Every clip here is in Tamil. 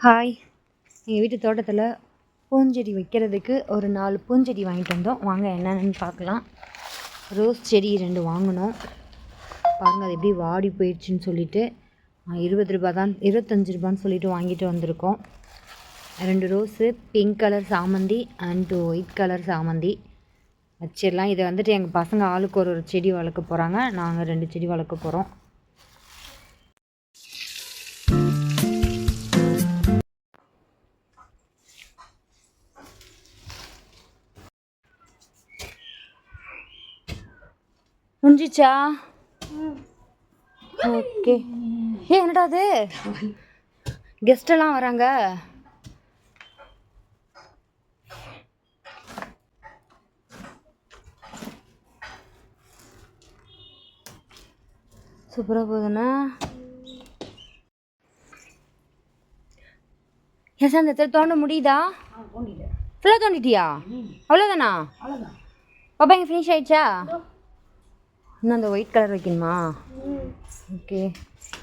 ஹாய், எங்கள் வீட்டு தோட்டத்தில் பூஞ்செடி வைக்கிறதுக்கு ஒரு 4 பூஞ்செடி வாங்கிட்டு வந்தோம். வாங்க என்னென்னு பார்க்கலாம். ரோஸ் செடி 2 வாங்கினோம். பாருங்கள் அது எப்படி வாடி போயிடுச்சுன்னு சொல்லிட்டு 20 ரூபா தான், 25 ரூபான்னு சொல்லிட்டு வாங்கிட்டு வந்திருக்கோம். 2 ரோஸு, பிங்க் கலர் சாமந்தி அண்ட் ஒயிட் கலர் சாமந்தி வச்சிடலாம். இதை வந்துட்டு எங்கள் பசங்க ஆளுக்கு ஒரு செடி வளர்க்க போகிறாங்க. நாங்கள் 2 செடி வளர்க்க போகிறோம். முடிஞ்சிச்சா? ஓகே. என்னடா அது, கெஸ்டெல்லாம் வராங்க. சூப்பராக போகுதுண்ணா. எஸ், அந்த இடத்துல தோண்ட முடியுதா? ஃபுல்லாக தோண்டிட்டியா? அவ்வளோதானா? பாப்பா இங்கே ஃபினிஷ் ஆயிடுச்சா? இன்னும் அந்த ஒயிட் கலர் வைக்கணுமா? ஓகே.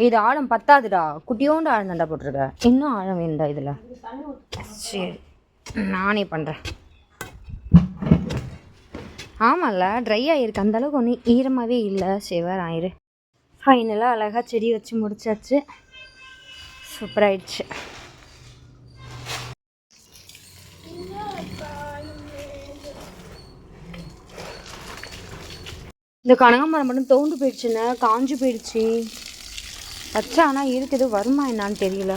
இது ஆழம் பத்தாதுடா, குட்டியோண்டு ஆழம் தாண்டா போட்டிருக்க. இன்னும் ஆழம் வேணுண்டா இதில். சரி, நானே பண்ணுறேன். ஆமாம்ல, ட்ரை ஆகிருக்கு. அந்தளவுக்கு ஒன்றும் ஈரமாகவே இல்லை. சிவர் ஆயிரு. ஃபைனலாக அழகாக செடி வச்சு முடிச்சாச்சு. சூப்பராகிடுச்சு. இந்த கனகாம்பரம் மட்டும் தோண்டு போயிடுச்சுன்னு, காஞ்சி போயிடுச்சு. வச்சா ஆனால் இருக்குது, வருமா என்னான்னு தெரியல.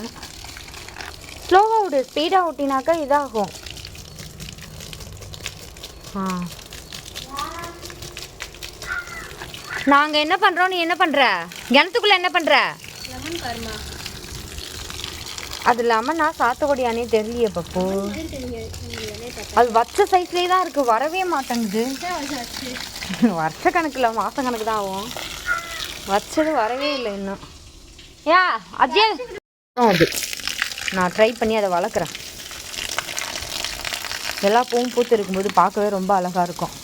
ஸ்லோவாக விடு, ஸ்பீடாக ஓட்டினாக்கா இதாகும். நாங்கள் என்ன பண்ணுறோம், நீ என்ன பண்ணுற? கிணத்துக்குள்ளே என்ன பண்ணுற? அது இல்லாமல் நான் சாத்துக்குடியானே தெரியலையே பப்போ. அது வச்ச சைஸ்லேயே தான் இருக்குது, வரவே மாட்டேங்குது. வருஷ கணக்கில் மாதம் கணக்கு தான் ஆகும். வச்சது வரவே இல்லை இன்னும். அஜய் அது நான் ட்ரை பண்ணி அதை வளர்க்குறேன். எல்லா பூவும் பூத்து இருக்கும்போது பார்க்கவே ரொம்ப அழகாக இருக்கும்.